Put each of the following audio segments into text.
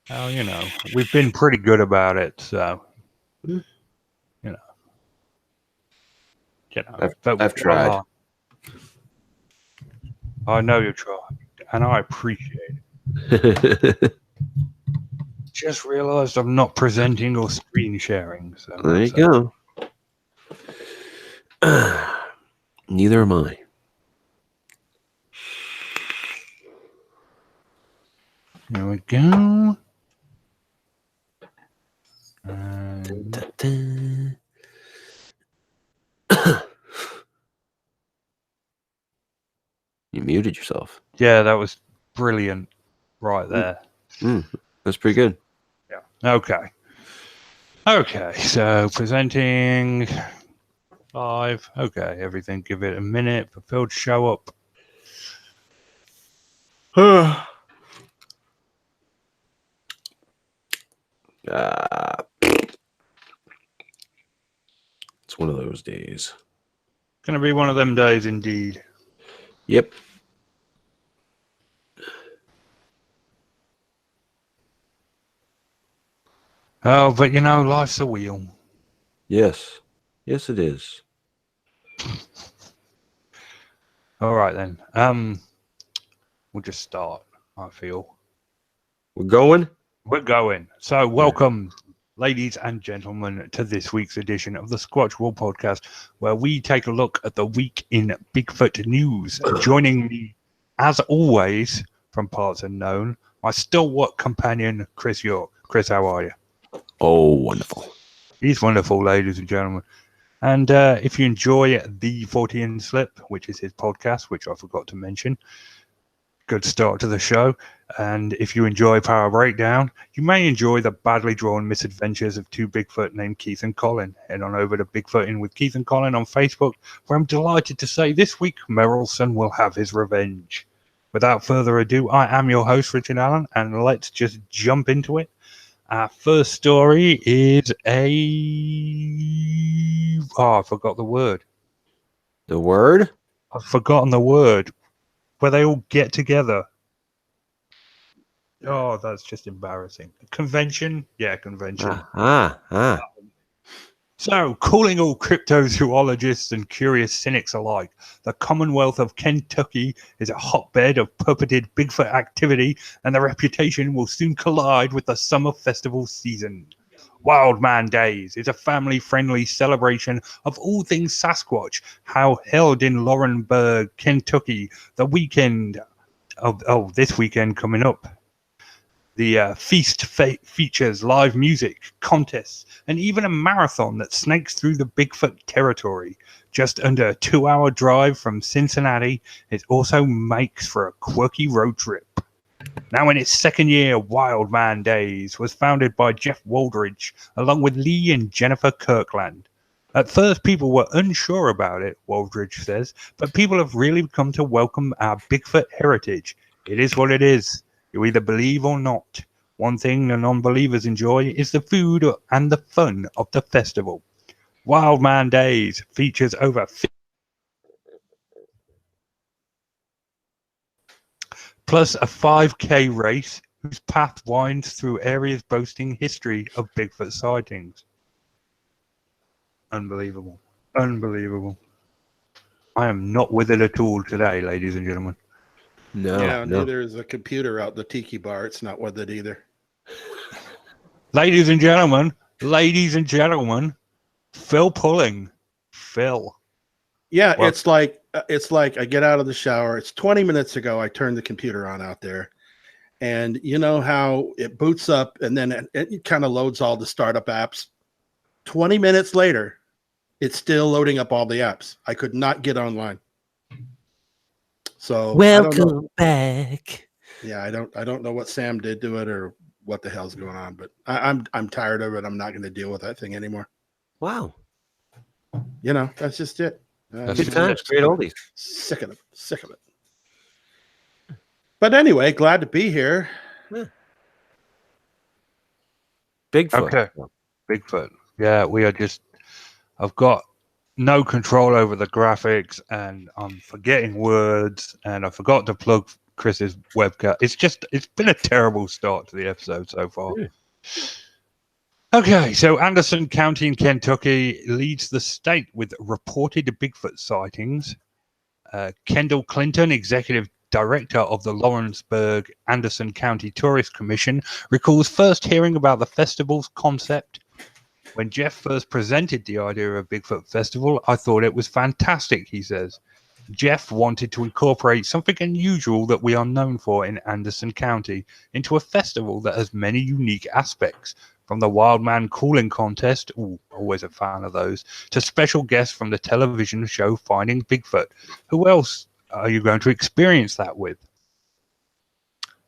Well, we've been pretty good about it, so Mm. you know. I've tried. I know you tried, and I appreciate it. Just realised I'm not presenting or screen sharing, so There you go. Neither am I. Here we go. Dun, dun, dun. You muted yourself. Yeah, that was brilliant right there. That's pretty good. Yeah. Okay, so presenting live. Okay, everything. Give it a minute for Phil to show up. It's one of those days. Gonna be one of them days indeed. Yep. Oh, but life's a wheel. Yes. Yes, it is. All right then. We'll just start. I feel We're going. we're going. So, welcome, ladies and gentlemen, to this week's edition of the Squatchable podcast, where we take a look at the week in Bigfoot news. Joining me, as always, from parts unknown, my stalwart companion, Chris York. Chris, how are you? Oh, wonderful. He's wonderful, ladies and gentlemen. And if you enjoy the 40 Slip, which is his podcast, which I forgot to mention, good start to the show. And if you enjoy Power Breakdown, you may enjoy the badly drawn misadventures of two Bigfoot named Keith and Collin. Head on over to Bigfooting with Keith and Collin on Facebook, where I'm delighted to say this week Merrillson will have his revenge. Without further ado, I am your host, Richard Allen, and let's just jump into it. Our first story is I forgot the word. The word? I've forgotten the word. Where they all get together. Oh, that's just embarrassing. Convention? Yeah, convention. So, calling all cryptozoologists and curious cynics alike, the Commonwealth of Kentucky is a hotbed of puppeted Bigfoot activity, and the reputation will soon collide with the summer festival season. Wild Man Days is a family-friendly celebration of all things Sasquatch, held in Laurinburg, Kentucky, the weekend of this weekend coming up. The feast features live music, contests, and even a marathon that snakes through the Bigfoot territory. Just under a 2-hour drive from Cincinnati, it also makes for a quirky road trip. Now in its second year, Wild Man Days was founded by Jeff Waldridge, along with Lee and Jennifer Kirkland. At first, people were unsure about it, Waldridge says, but people have really come to welcome our Bigfoot heritage. It is what it is. You either believe or not. One thing the non-believers enjoy is the food and the fun of the festival. Wild Man Days features over 50 plus a 5K race whose path winds through areas boasting history of Bigfoot sightings. Unbelievable. Unbelievable. I am not with it at all today, ladies and gentlemen. No. Neither is a computer out the tiki bar. It's not with it either. Ladies and gentlemen, Phil Pulling. Phil. Yeah, well, it's like I get out of the shower. It's 20 minutes ago. I turned the computer on out there. And you know how it boots up and then it kind of loads all the startup apps. 20 minutes later, it's still loading up all the apps. I could not get online. So welcome back. Yeah, I don't know what Sam did to it or what the hell's going on, but I'm tired of it. I'm not going to deal with that thing anymore. Wow. That's just it. Good times, great oldies. Sick of it. But anyway, glad to be here. Yeah. Bigfoot. Okay. Bigfoot. Yeah, I've got no control over the graphics and I'm forgetting words and I forgot to plug Chris's webcam. It's been a terrible start to the episode so far. Yeah. Okay, so Anderson County in Kentucky leads the state with reported Bigfoot sightings. Kendall Clinton, executive director of the Lawrenceburg Anderson County Tourist Commission, recalls first hearing about the festival's concept. When Jeff first presented the idea of a Bigfoot festival, I thought it was fantastic, he says. Jeff wanted to incorporate something unusual that we are known for in Anderson County into a festival that has many unique aspects, from the Wild Man Calling Contest, always a fan of those, to special guests from the television show Finding Bigfoot. Who else are you going to experience that with?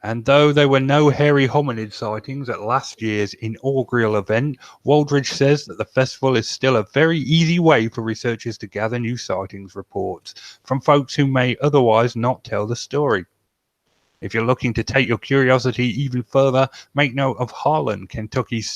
And though there were no hairy hominid sightings at last year's inaugural event, Waldridge says that the festival is still a very easy way for researchers to gather new sightings reports from folks who may otherwise not tell the story. If you're looking to take your curiosity even further, make note of Harlan, Kentucky's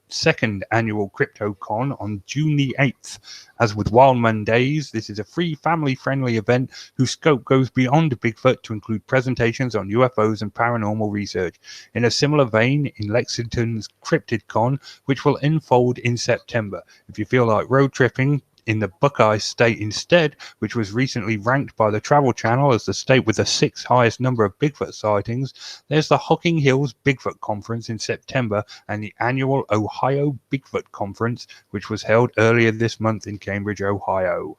second annual CryptoCon on June the 8th. As with Wildman Days, this is a free, family-friendly event whose scope goes beyond Bigfoot to include presentations on UFOs and paranormal research. In a similar vein, in Lexington's CryptidCon, which will unfold in September. If you feel like road tripping in the Buckeye State instead, which was recently ranked by the Travel Channel as the state with the 6th highest number of Bigfoot sightings, there's the Hocking Hills Bigfoot Conference in September and the annual Ohio Bigfoot Conference, which was held earlier this month in Cambridge, Ohio.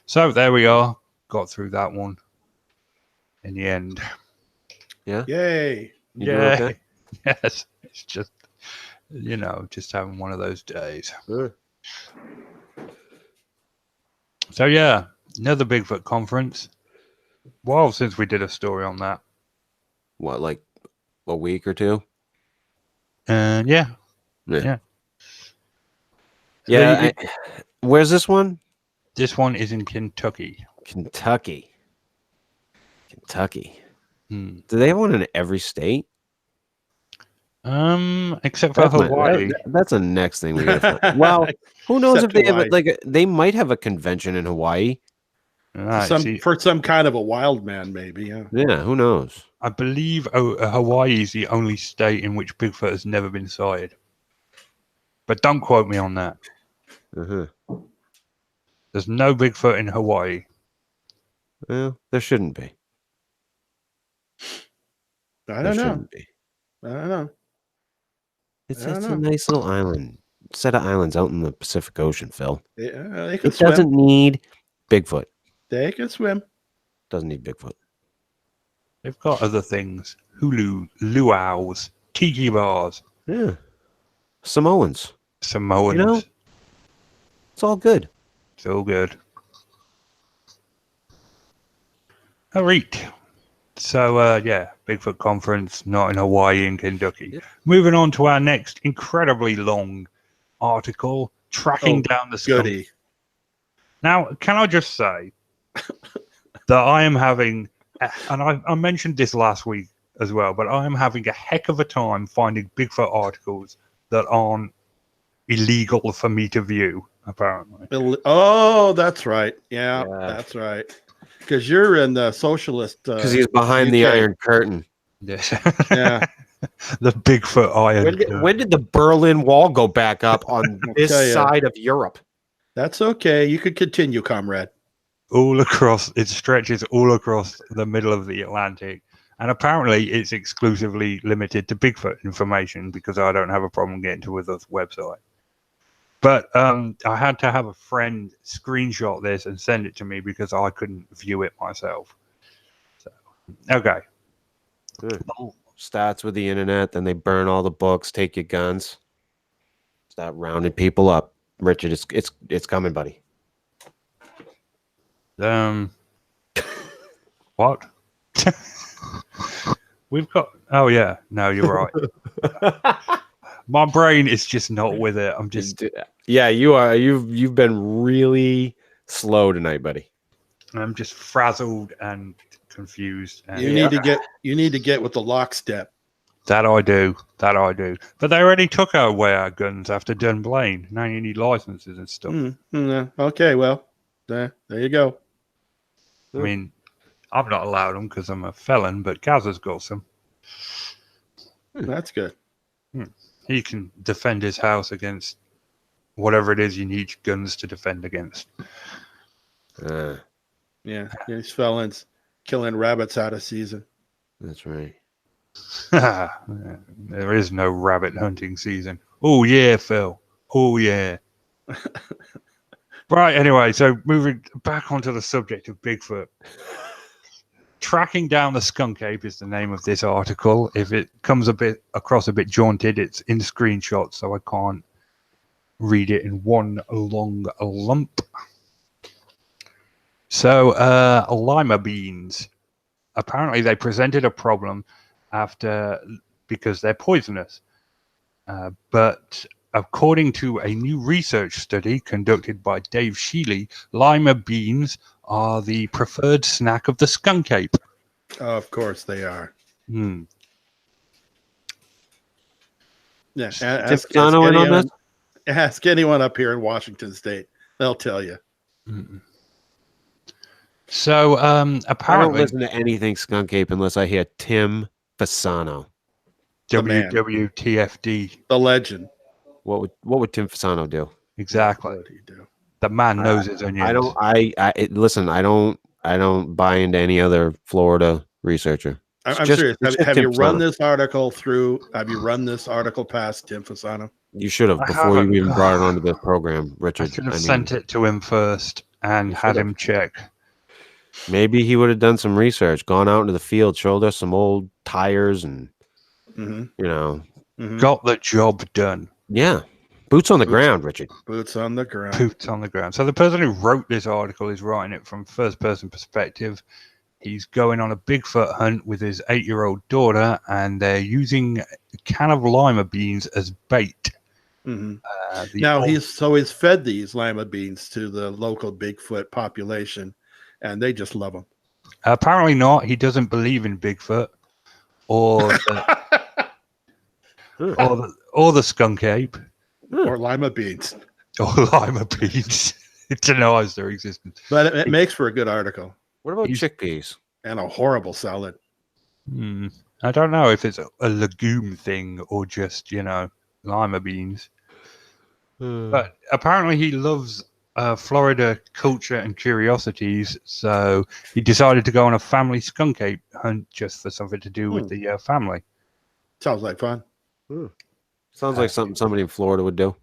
So there we are. Got through that one in the end. Yeah. Yay. You doing okay? Yes. It's just, just having one of those days. Sure. So yeah, another Bigfoot conference. Well, since we did a story on that. What, like a week or two? Yeah. Where's this one? This one is in Kentucky. Kentucky. Hmm. Do they have one in every state? Except for Hawaii. That's the next thing we gotta find. Well, who knows Except if they Hawaii. have they might have a convention in Hawaii. Right, For some kind of a wild man, maybe. Yeah. Yeah, who knows? I believe Hawaii is the only state in which Bigfoot has never been sighted. But don't quote me on that. Uh-huh. There's no Bigfoot in Hawaii. Well, there shouldn't be. I don't know. Shouldn't be. I don't know. It's I don't a know. nice little island, set of islands out in the Pacific Ocean, Phil. Yeah, they can It swim. doesn't need Bigfoot. They can swim. Doesn't need Bigfoot. They've got other things. Hulu, luau's, tiki bars, Yeah. Samoans. Samoans. It's all good. It's all good. All right. So, Bigfoot conference, not in Hawaii, in Kentucky. Yep. Moving on to our next incredibly long article, tracking down the skunk. Goody. Now, can I just say that I am having, and I mentioned this last week as well, but I am having a heck of a time finding Bigfoot articles that aren't illegal for me to view, apparently. Oh, that's right. Yeah. Yeah. That's right. Because you're in the socialist. Because he's behind the UK. Iron Curtain. Yes. Yeah. The Bigfoot iron. When did the Berlin Wall go back up on this tell ya. side of Europe? That's okay. You could continue, comrade. All across, it stretches all across the middle of the Atlantic. And apparently it's exclusively limited to Bigfoot information because I don't have a problem getting to this website. But I had to have a friend screenshot this and send it to me because I couldn't view it myself. So, okay. Good. Starts with the internet, then they burn all the books, take your guns, start rounding people up. Richard, it's coming, buddy. What? We've got. Oh yeah, no, you're right. My brain is just not with it. I'm just. Yeah, you are. You've been really slow tonight, buddy. I'm just frazzled and confused. And You need to get with the lockstep. That I do. But they already took away our guns after Dunblane. Now you need licenses and stuff. Okay, well, there you go. I mean, I've not allowed them because I'm a felon, but Gaz has got some. That's good. He can defend his house against whatever it is you need guns to defend against. Yeah, these felons killing rabbits out of season. That's right. There is no rabbit hunting season. Oh, yeah, Phil. Oh, yeah. Right, anyway, so moving back onto the subject of Bigfoot. Tracking down the skunk ape is the name of this article. If it comes across a bit jaunted, it's in screenshots, so I can't read it in one long lump. So, lima beans. Apparently, they presented a problem because they're poisonous. But according to a new research study conducted by Dave Shealy, lima beans are the preferred snack of the skunk ape. Oh, of course they are. Yeah, ask anyone up here in Washington State. They'll tell you. So apparently, I don't listen to anything skunk ape unless I hear Tim Fasano. WWTFD. The legend. What would Tim Fasano do? Exactly. What would he do? The man knows his onions. Listen. I don't buy into any other Florida researcher. I'm serious. Have you run this article through? Have you run this article past Tim Fasano? You should have before you even brought it onto the program, Richard. I should have sent it to him first and had him check. Maybe he would have done some research, gone out into the field, showed us some old tires, and got the job done. Yeah, boots on the ground, Richard. Boots on the ground. Boots on the ground. So the person who wrote this article is writing it from first-person perspective. He's going on a Bigfoot hunt with his 8-year-old daughter, and they're using a can of lima beans as bait. Now he's fed these lima beans to the local Bigfoot population, and they just love them. Apparently not. He doesn't believe in Bigfoot or the skunk ape or lima beans. Or lima beans. It denies their existence. But it makes for a good article. What about chickpeas? And a horrible salad. I don't know if it's a legume thing or just, lima beans. But apparently he loves Florida culture and curiosities, so he decided to go on a family skunk ape hunt just for something to do with the family. Sounds like fun. Sounds like something somebody in Florida would do.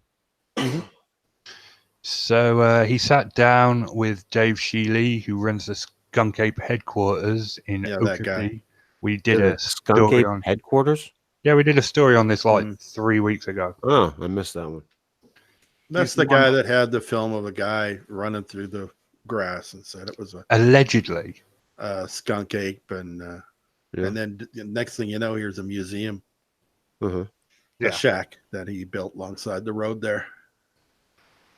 So he sat down with Dave Shealy, who runs the skunk ape headquarters in Oakland. We did a skunk ape headquarters. Yeah, we did a story on this 3 weeks ago. Oh, I missed that one. That's the guy that had the film of a guy running through the grass and said it was allegedly a skunk ape, and then the next thing you know, here's a museum, a shack that he built alongside the road there.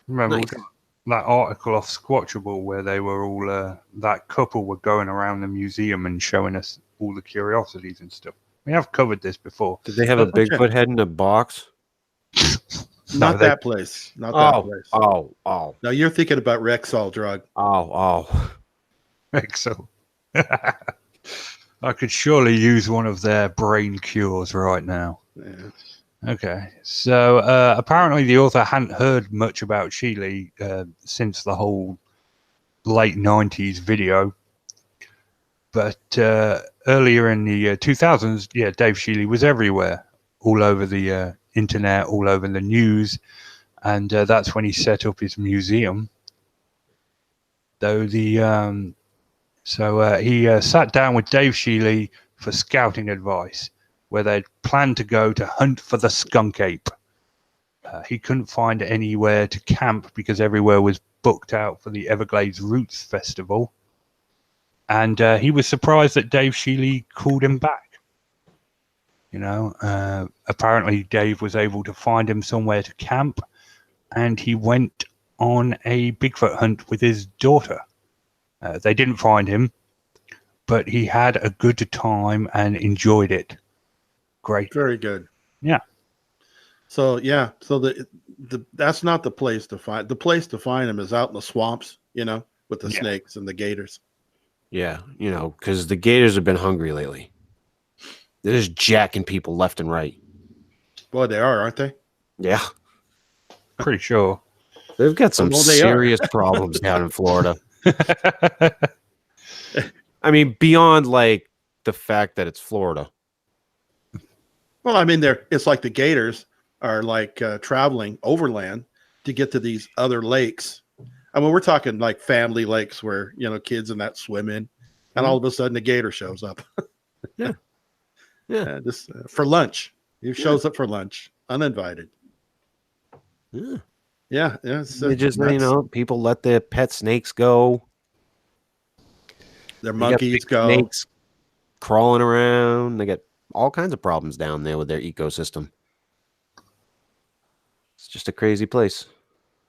Remember that article off Squatchable where they were all that couple were going around the museum and showing us all the curiosities and stuff. We have covered this before. Did they have a Bigfoot head in a box? Not that place. Not that place. Oh. No, you're thinking about Rexall drug. Oh. Rexall. I could surely use one of their brain cures right now. Yeah. Okay. So apparently the author hadn't heard much about Shealy since the whole late 90s video. But earlier in the 2000s, Dave Shealy was everywhere, all over the internet, all over the news, and that's when he set up his museum. Though he sat down with Dave Shealy for scouting advice, where they'd planned to go to hunt for the skunk ape. He couldn't find anywhere to camp because everywhere was booked out for the Everglades Roots Festival. And he was surprised that Dave Shealy called him back. Apparently Dave was able to find him somewhere to camp, and he went on a Bigfoot hunt with his daughter. They didn't find him, but he had a good time and enjoyed it. Great. Very good. Yeah. So that's not the place to find. The place to find him is out in the swamps, with the snakes and the gators. Yeah, because the gators have been hungry lately. They're just jacking people left and right. Boy, they are, aren't they? Yeah. Pretty sure. They've got some Well, they are. serious problems down in Florida. I mean, beyond like the fact that it's Florida. Well, I mean, it's like the gators are like traveling overland to get to these other lakes. I mean, we're talking like family lakes where, kids and that swim in, and all of a sudden a gator shows up. Yeah. Yeah. This for lunch. He shows up for lunch, uninvited. Yeah. Yeah. It's, They just, nuts. people let their pet snakes go. Their They got monkeys big go. snakes crawling around. They got all kinds of problems down there with their ecosystem. It's just a crazy place.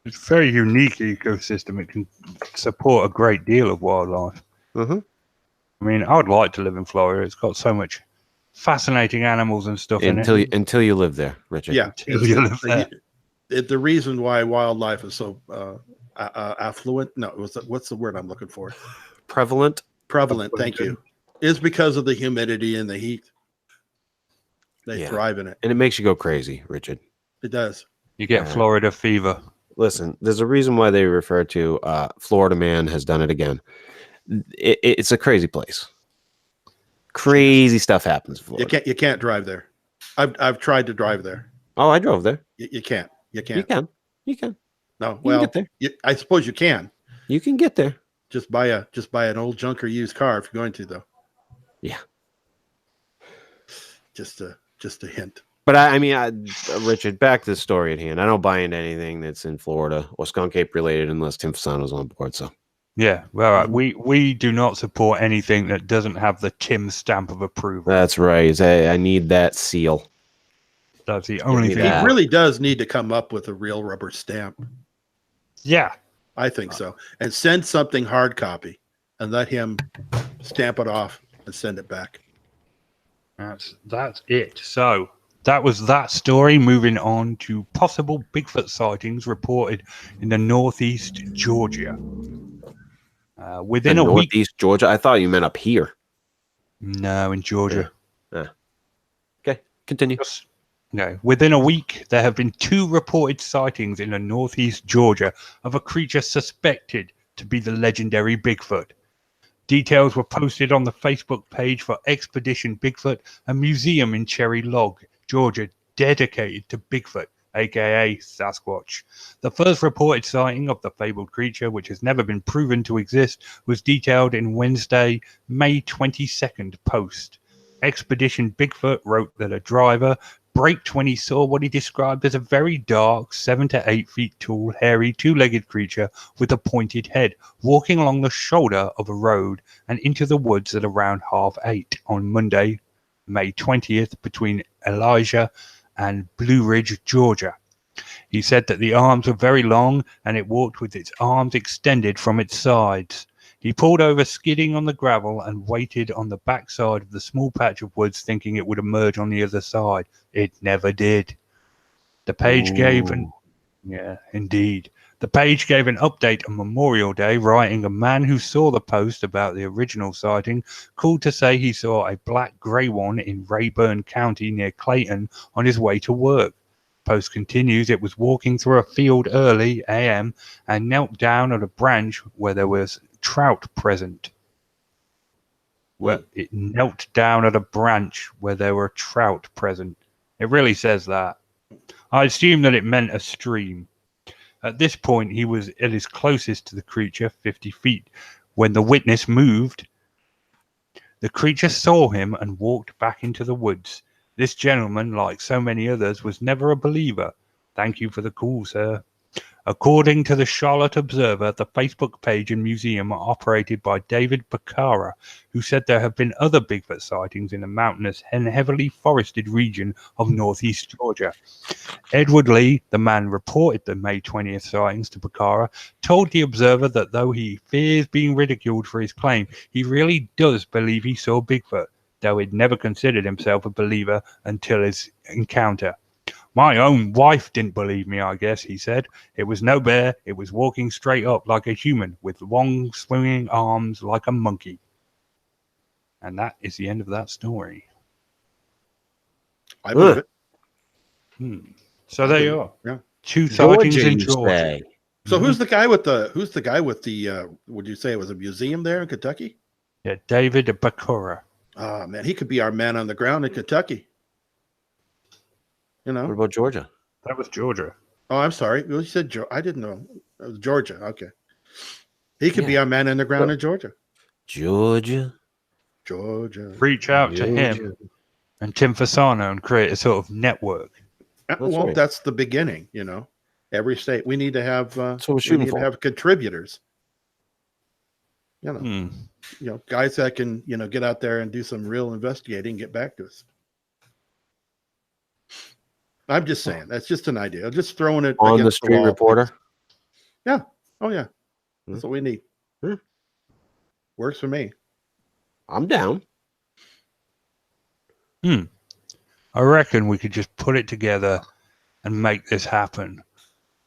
It's a very unique ecosystem. It can support a great deal of wildlife. Mm-hmm. I mean, I would like to live in Florida. It's got so much fascinating animals and stuff in it. Until you live there, Richard. Yeah. Until you live there. The reason why wildlife is so affluent, what's the word I'm looking for? Prevalent. Thank you. Is because of the humidity and the heat. They thrive in it. And it makes you go crazy, Richard. It does. You get Florida fever. Listen, there's a reason why they refer to Florida man has done it again. It's a crazy place. Crazy stuff happens in Florida. You can't drive there. I've tried to drive there. Oh, I drove there. You can't. You can. No, You can get there. I suppose you can. You can get there. Just buy an old junk or used car if you're going to, though. Yeah. Just a hint. But I mean, Richard, back to the story at hand. I don't buy into anything that's in Florida or Skunk Ape related unless Tim Fasano's on board. So yeah, well, we do not support anything that doesn't have the Tim stamp of approval. That's right. I need that seal. That's the only thing. He really does need to come up with a real rubber stamp. Yeah, I think so. And send something hard copy and let him stamp it off and send it back. That's it. So that was that story. Moving on to possible Bigfoot sightings reported in the northeast Georgia. Within a week. Northeast Georgia? I thought you meant up here. No, in Georgia. Yeah. Okay, continue. No, within a week, there have been 2 reported sightings in the northeast Georgia of a creature suspected to be the legendary Bigfoot. Details were posted on the Facebook page for Expedition Bigfoot, a museum in Cherry Log, Georgia, dedicated to Bigfoot, aka Sasquatch. The first reported sighting of the fabled creature, which has never been proven to exist, was detailed in Wednesday, May 22nd post. Expedition Bigfoot wrote that a driver braked when he saw what he described as a very dark, 7 to 8 feet tall, hairy, 2-legged creature with a pointed head, walking along the shoulder of a road and into the woods at around 8:30 on Monday, May 20th, between Elijah and Blue Ridge, Georgia. He said that the arms were very long and it walked with its arms extended from its sides. He pulled over, skidding on the gravel, and waited on the backside of the small patch of woods, thinking it would emerge on the other side. It never did. The page gave an update on Memorial Day, writing, a man who saw the post about the original sighting called to say he saw a black grey one in Rayburn County near Clayton on his way to work. Post continues, it was walking through a field early a.m. and knelt down at a branch where there was trout present. Well, it knelt down at a branch where there were trout present. It really says that. I assume that it meant a stream. At this point, he was at his closest to the creature, 50 feet. When the witness moved, the creature saw him and walked back into the woods. This gentleman, like so many others, was never a believer. Thank you for the call, sir. According to the Charlotte Observer, the Facebook page and museum are operated by David Bacara, who said there have been other Bigfoot sightings in the mountainous and heavily forested region of northeast Georgia. Edward Lee, the man reported the May 20th sightings to Bacara, told the Observer that though he fears being ridiculed for his claim, he really does believe he saw Bigfoot, though he'd never considered himself a believer until his encounter. My own wife didn't believe me, I guess, he said. It was no bear. It was walking straight up like a human with long swinging arms like a monkey. And that is the end of that story. I believe it. So there you are. Yeah. 2 sightings Georgia, in you Georgia. say? So who's the guy with the would you say it was a museum there in Kentucky? Yeah, David Bakura. Oh man, he could be our man on the ground in Kentucky. You What know? about Georgia? That was Georgia. Oh, I'm sorry. You said I didn't know. It was Georgia. Okay. He could be Yeah. our man on the ground in Georgia. Georgia. Reach out to him and Tim Fasano and create a sort of network. Well, right. that's the beginning, you know. Every state we need to have That's what we're we shooting need for. to have contributors. You know, Hmm. Guys that can, get out there and do some real investigating and get back to us. I'm just saying, that's just an idea. I'm just throwing it On the against street wall. reporter. Yeah. Oh yeah. That's what we need. Works for me. I'm down. I reckon we could just put it together and make this happen,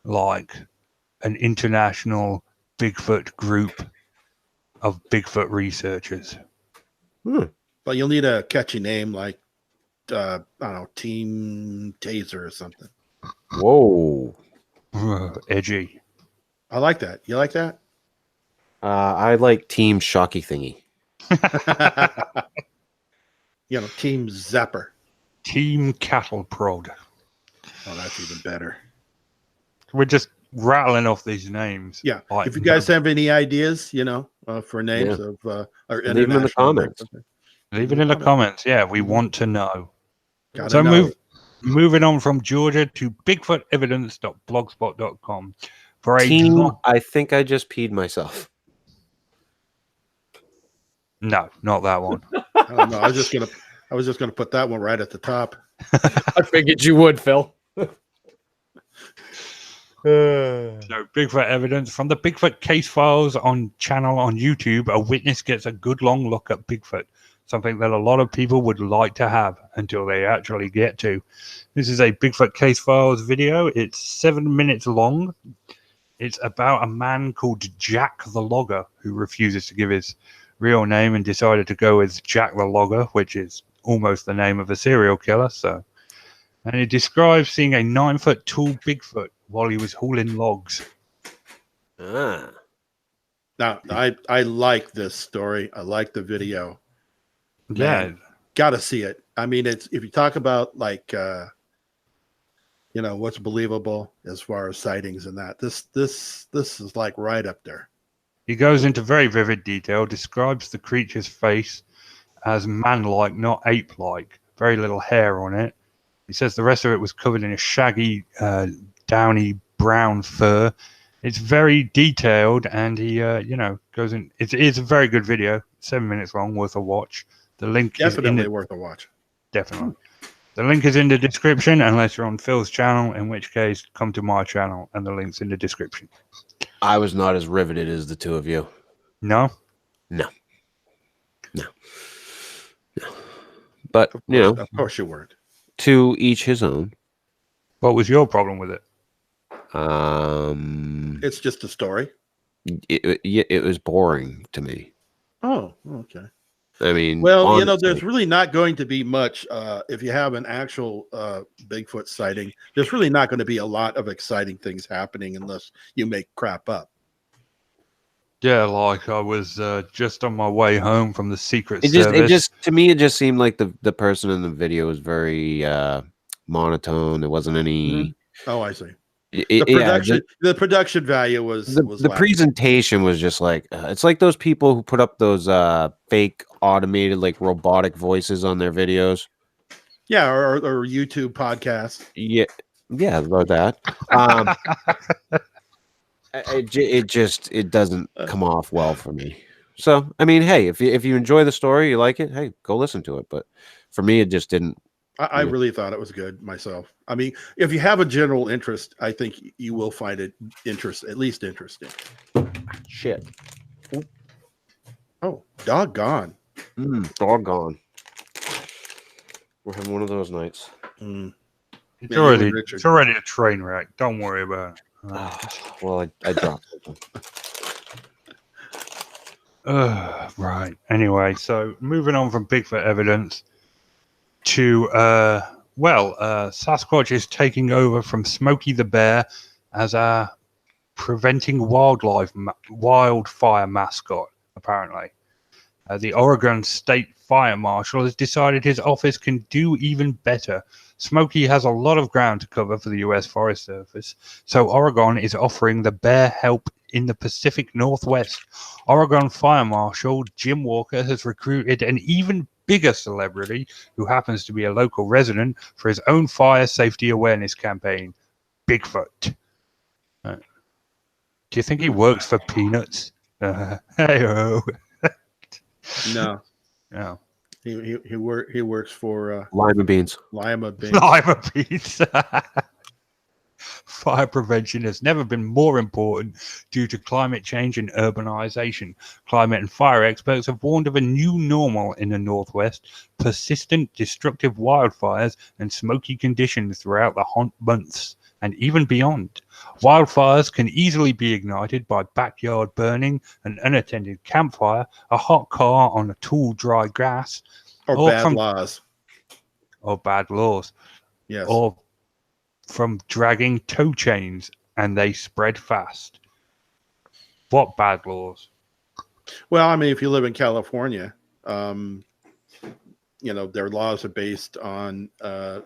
like an international Bigfoot group of Bigfoot researchers. But you'll need a catchy name like I don't know, Team Taser or something. Whoa. Edgy. I like that. You like that? I like Team Shocky Thingy. Team Zapper. Team Cattle Prod. Oh, that's even better. We're just rattling off these names. Yeah. Like, If you guys have any ideas, for names of leave them in the comments. Leave it in the comments. Yeah, we want to know. Gotta know. Moving on from Georgia to BigfootEvidence.blogspot.com for a Team, I think I just peed myself. No, not that one. I don't know. I was just gonna put that one right at the top. I figured you would, Phil. So Bigfoot evidence from the Bigfoot Case Files channel on YouTube. A witness gets a good long look at Bigfoot, something that a lot of people would like to have until they actually get to. This is a Bigfoot Case Files video. It's 7 minutes long. It's about a man called Jack the Logger who refuses to give his real name and decided to go with Jack the Logger, which is almost the name of a serial killer. And he describes seeing a 9-foot tall Bigfoot while he was hauling logs. Ah. Now, I like this story. I like the video. Yeah. Got to see it. I mean, if you talk about like, what's believable as far as sightings and that, this is like right up there. He goes into very vivid detail, describes the creature's face as man-like, not ape-like. Very little hair on it. He says the rest of it was covered in a shaggy, downy brown fur. It's very detailed, and he, goes in. It's a very good video. 7 minutes long, worth a watch. The link Definitely is worth a watch. Definitely. The link is in the description, unless you're on Phil's channel, in which case, come to my channel, and the link's in the description. I was not as riveted as the two of you. No? No. But, Of course you weren't. to each his own. What was your problem with it? It's just a story. It was boring to me. Oh, okay. I mean, Well, honestly, there's really not going to be much if you have an actual Bigfoot sighting. There's really not going to be a lot of exciting things happening unless you make crap up. Yeah, like I was just on my way home from the Secret it Service. just to me, it just seemed like the person in the video was very monotone. There wasn't any. Oh, I see. The production value was the presentation was just like it's like those people who put up those fake automated like robotic voices on their videos. Yeah, or YouTube podcasts. Yeah, about that. It doesn't come off well for me. So I mean, hey, if you enjoy the story, you like it, hey, go listen to it. But for me, it just didn't. I really thought it was good myself. I mean, if you have a general interest, I think you will find it at least interesting. Shit. Oh, doggone. Doggone. We're having one of those nights. It's already a train wreck. Don't worry about it. Well, I dropped something. Right. Anyway, so moving on from Bigfoot evidence to Sasquatch is taking over from Smokey the Bear as a preventing wildfire mascot. Apparently, the Oregon State Fire Marshal has decided his office can do even better. Smokey has a lot of ground to cover for the U.S. Forest Service, so Oregon is offering the bear help in the Pacific Northwest. Oregon Fire Marshal Jim Walker has recruited an even bigger celebrity who happens to be a local resident for his own fire safety awareness campaign, Bigfoot. Do you think he works for peanuts? Hey-ho. No, Yeah. he works for Lima beans. Lima Beans. Lima beans. Fire prevention has never been more important due to climate change and urbanization. Climate and fire experts have warned of a new normal in the Northwest, persistent destructive wildfires and smoky conditions throughout the hot months and even beyond. Wildfires can easily be ignited by backyard burning, an unattended campfire, a hot car on a tall, dry grass, or bad laws. Or bad laws. Yes. Or from dragging tow chains, and they spread fast. What bad laws? Well, I mean, if you live in California, their laws are based on the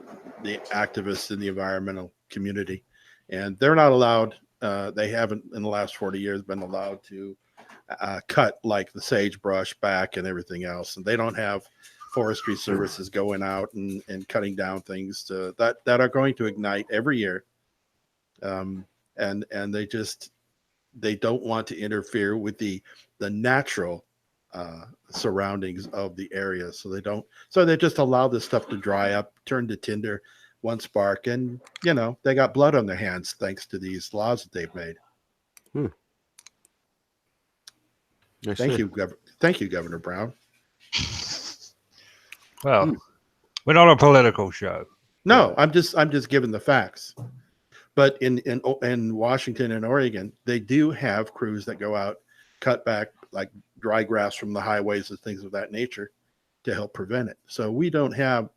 activists in the environmental community, and they're not allowed. They haven't in the last 40 years been allowed to cut like the sagebrush back and everything else, and they don't have forestry services going out and cutting down things that are going to ignite every year, and they don't want to interfere with the natural surroundings of the area, so they just allow this stuff to dry up, turn to tinder, one spark, and they got blood on their hands thanks to these laws that they've made. Thank you, Governor Brown. Well, we're not a political show. No, I'm just giving the facts. But in Washington and Oregon, they do have crews that go out, cut back like dry grass from the highways and things of that nature to help prevent it. So we don't have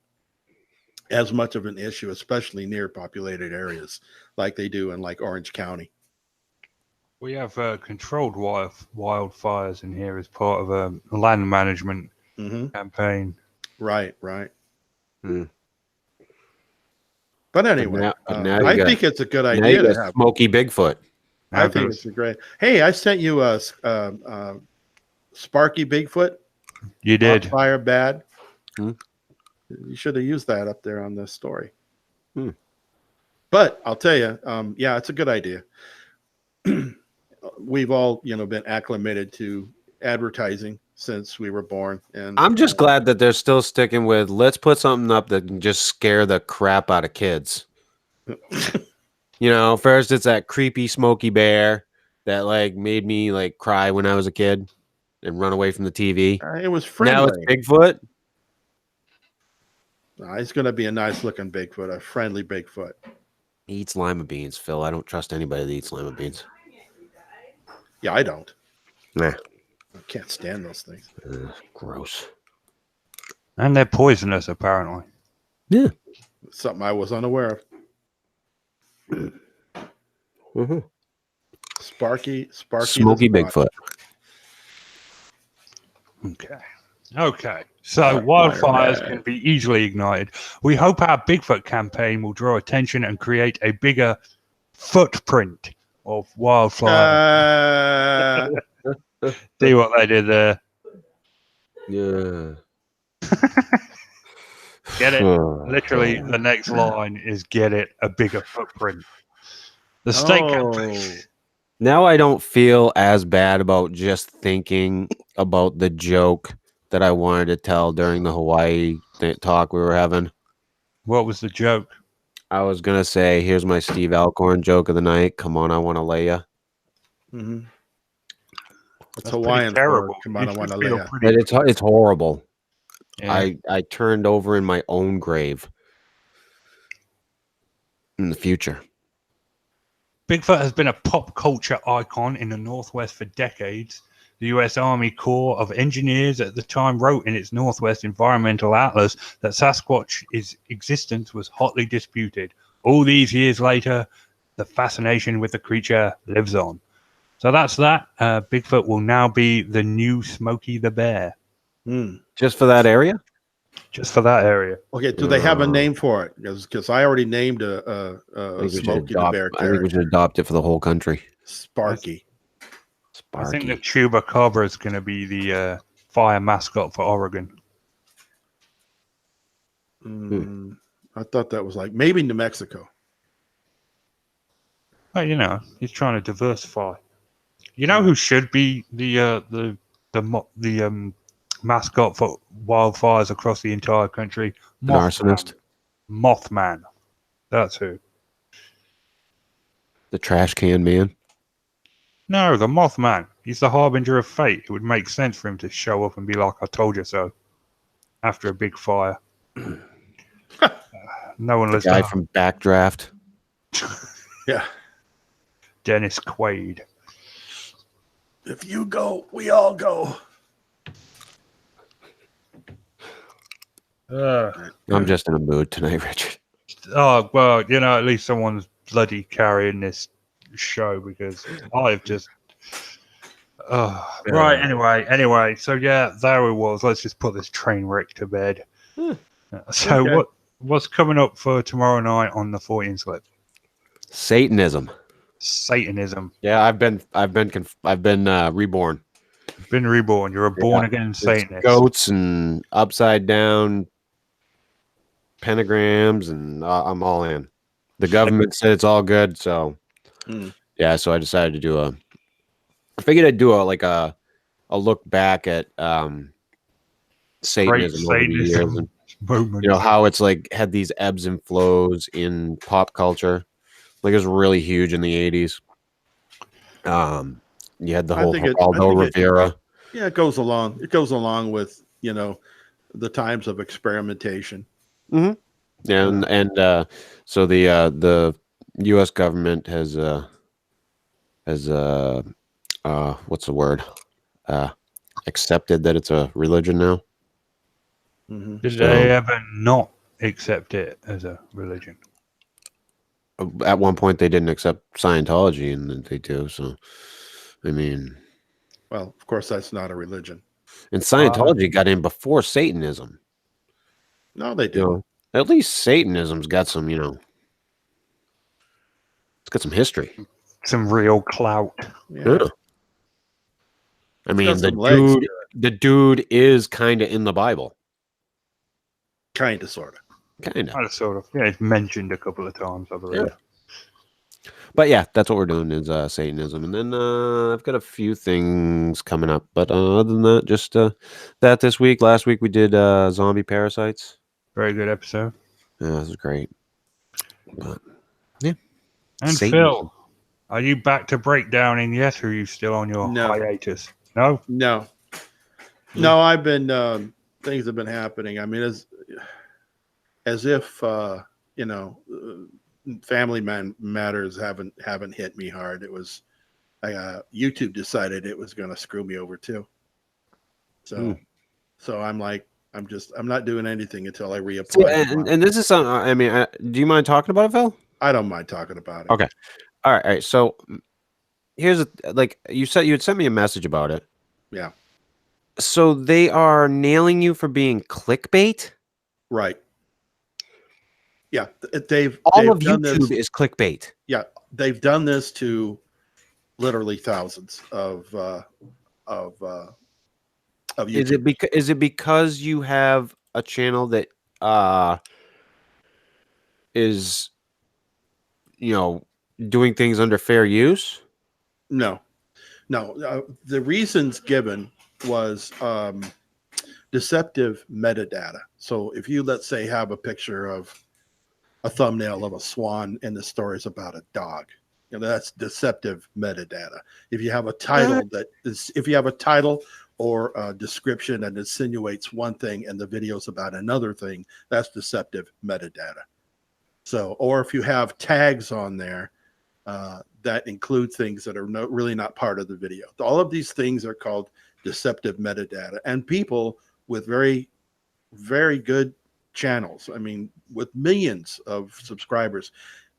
as much of an issue, especially near populated areas like they do in like Orange County. We have controlled wildfires in here as part of a land management campaign. Right. Mm. But anyway, I think it's a good Now idea you to got have. Smokey Bigfoot. I think it's a great. Hey, I sent you a Sparky Bigfoot. You did. Fire bad. Hmm. You should have used that up there on this story. Hmm. But I'll tell you, yeah, it's a good idea. We've all, been acclimated to advertising since we were born, and I'm just glad that they're still sticking with let's put something up that can just scare the crap out of kids. First it's that creepy Smokey Bear that like made me like cry when I was a kid and run away from the TV. It was friendly. Now it's Bigfoot. He's going to be a nice looking Bigfoot, a friendly Bigfoot. He eats lima beans, Phil. I don't trust anybody that eats lima beans. Yeah, I don't. Nah. I can't stand those things. Gross. And they're poisonous, apparently. Yeah. Something I was unaware of. Mm-hmm. Sparky. Smoky Bigfoot. Okay. So wildfires can be easily ignited. We hope our Bigfoot campaign will draw attention and create a bigger footprint of wildfire. See what they did there. Yeah. Get it? Literally, the next line is get it, a bigger footprint. The state campaign. Now I don't feel as bad about just thinking about the joke that I wanted to tell during the Hawaii talk we were having. What was the joke? I was going to say, here's my Steve Alcorn joke of the night. Come on, I want to lay ya. Mm-hmm. It's That's Hawaiian. terrible. Come on, I want to lay ya. It's horrible. Yeah. I turned over in my own grave in the future. Bigfoot has been a pop culture icon in the Northwest for decades. The U.S. Army Corps of Engineers at the time wrote in its Northwest Environmental Atlas that Sasquatch's existence was hotly disputed. All these years later, the fascination with the creature lives on. So that's that. Bigfoot will now be the new Smokey the Bear. Just for that area? Just for that area. Okay, do they have a name for it? Because I already named a Smokey the Bear I think we should adopt it for the whole country. Sparky. I think the Chupacabra is going to be the fire mascot for Oregon. I thought that was like maybe New Mexico. Well, you know, he's trying to diversify. You know who should be the mascot for wildfires across the entire country? An arsonist. Mothman. That's who. The trash can man. No, the Mothman. He's the harbinger of fate. It would make sense for him to show up and be like, "I told you so," after a big fire. No one listens. Guy from Backdraft. Yeah. Dennis Quaid. If you go, we all go. I'm just in a mood tonight, Richard. Oh, well, you know, at least someone's bloody carrying this show because I've just. Right, anyway. So, yeah, there it was. Let's just put this train wreck to bed. So, Okay. what's coming up for tomorrow night on the 14 slip? Satanism. Satanism. Yeah, I've been reborn. You've been reborn. You're a born again It's Satanist. goats and upside down pentagrams, and I'm all in. The government said it's all good, so yeah. So I decided to do I figured I'd do a look back at Satanism over the years, and, you know how it's like had these ebbs and flows in pop culture. Like it was really huge in the 80s. You had the whole Geraldo Rivera. Yeah, it goes along. It goes along with, you know, the times of experimentation. Mm-hmm. Yeah, and so the U.S. government has what's the word? Accepted that it's a religion now. Did they ever not accept it as a religion? At one point, they didn't accept Scientology, and then they do. So, I mean, well, of course, that's not a religion. And Scientology got in before Satanism. No, they do. You know, at least Satanism's got some, you know, it's got some history, some real clout. Yeah. I mean, the dude is kind of in the Bible. Kind of, sort of. Kind of, sort of. Yeah, it's mentioned a couple of times, I believe. Yeah. But yeah, that's what we're doing is Satanism. And then I've got a few things coming up. But other than that, just that this week. Last week we did zombie parasites. Very good episode. Yeah, this was great. But yeah. And Satanism. Phil, are you back to breakdowning yet, or are you still on your hiatus? No? No. No, I've been things have been happening. I mean, as if you know, family matters haven't hit me hard. It was YouTube decided it was going to screw me over too. So I'm like, I'm not doing anything until I reapply. So, and this is something. I mean, do you mind talking about it, Phil? I don't mind talking about it. Okay. All right. So here's like you had sent me a message about it. Yeah. So they are nailing you for being clickbait, right? Yeah, they've all of done YouTube this. Is clickbait. Yeah, they've done this to literally thousands of YouTube. Is it because you have a channel that is, you know, doing things under fair use? No. The reasons given was deceptive metadata. So if you, let's say, have a picture of a thumbnail of a swan and the story's about a dog, you know, that's deceptive metadata. If you have a title or a description that insinuates one thing and the video's about another thing, that's deceptive metadata. So, or if you have tags on there that include things that are really not part of the video. All of these things are called deceptive metadata, and people with very, very good channels, I mean, with millions of subscribers,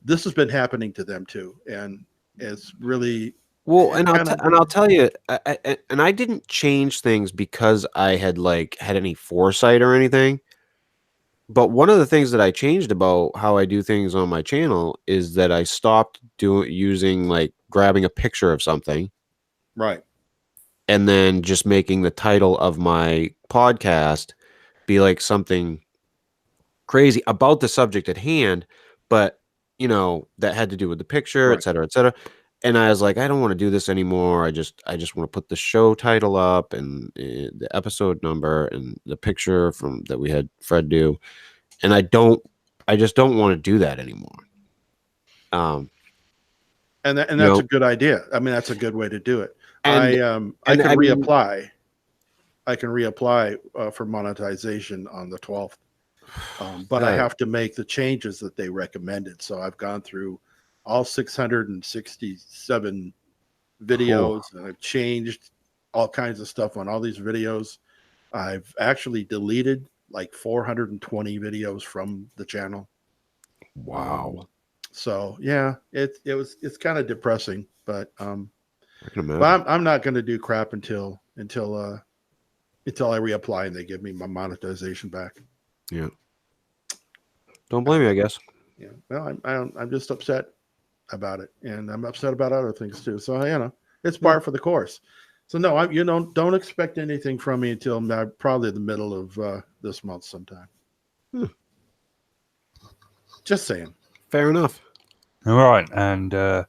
this has been happening to them too, and it's really Well, and I'll tell you, I didn't change things because I had had any foresight or anything. But one of the things that I changed about how I do things on my channel is that I stopped using grabbing a picture of something, right, and then just making the title of my podcast be something crazy about the subject at hand, but that had to do with the picture, right. et cetera, et cetera. And I was like, I don't want to do this anymore. I just want to put the show title up and the episode number and the picture that we had Fred do. And I just don't want to do that anymore. And that's a good idea. I mean, that's a good way to do it. I can reapply. I can reapply for monetization on the 12th. But I have to make the changes that they recommended. So I've gone through all 667 videos, and I've changed all kinds of stuff on all these videos. I've actually deleted 420 videos from the channel. Wow. So yeah, it's kind of depressing, but I can imagine. but I'm not going to do crap until I reapply and they give me my monetization back. Yeah. Don't blame me, I guess. Yeah. Well, I'm just upset about it, and I'm upset about other things too. So it's par for the course. So no, don't expect anything from me until probably the middle of this month sometime. Just saying. Fair enough. All right, and I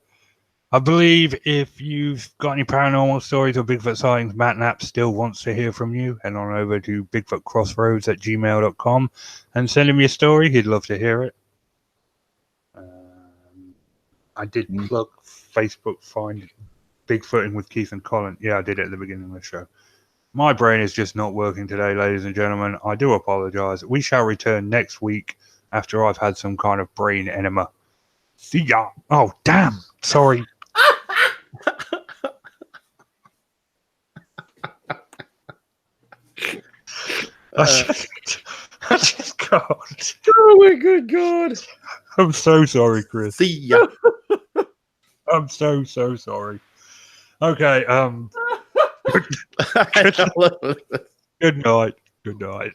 believe if you've got any paranormal stories or Bigfoot sightings, Matt Knapp still wants to hear from you. Head on over to bigfootcrossroads@gmail.com and send him your story. He'd love to hear it. I did plug Facebook Find Bigfooting with Keith N Collin. Yeah, I did it at the beginning of the show. My brain is just not working today, ladies and gentlemen. I do apologize. We shall return next week after I've had some kind of brain enema. See ya. Oh, damn. Sorry. I just can't. Oh my good God. I'm so sorry, Chris. See ya. I'm so sorry. Okay. Good night. Good night.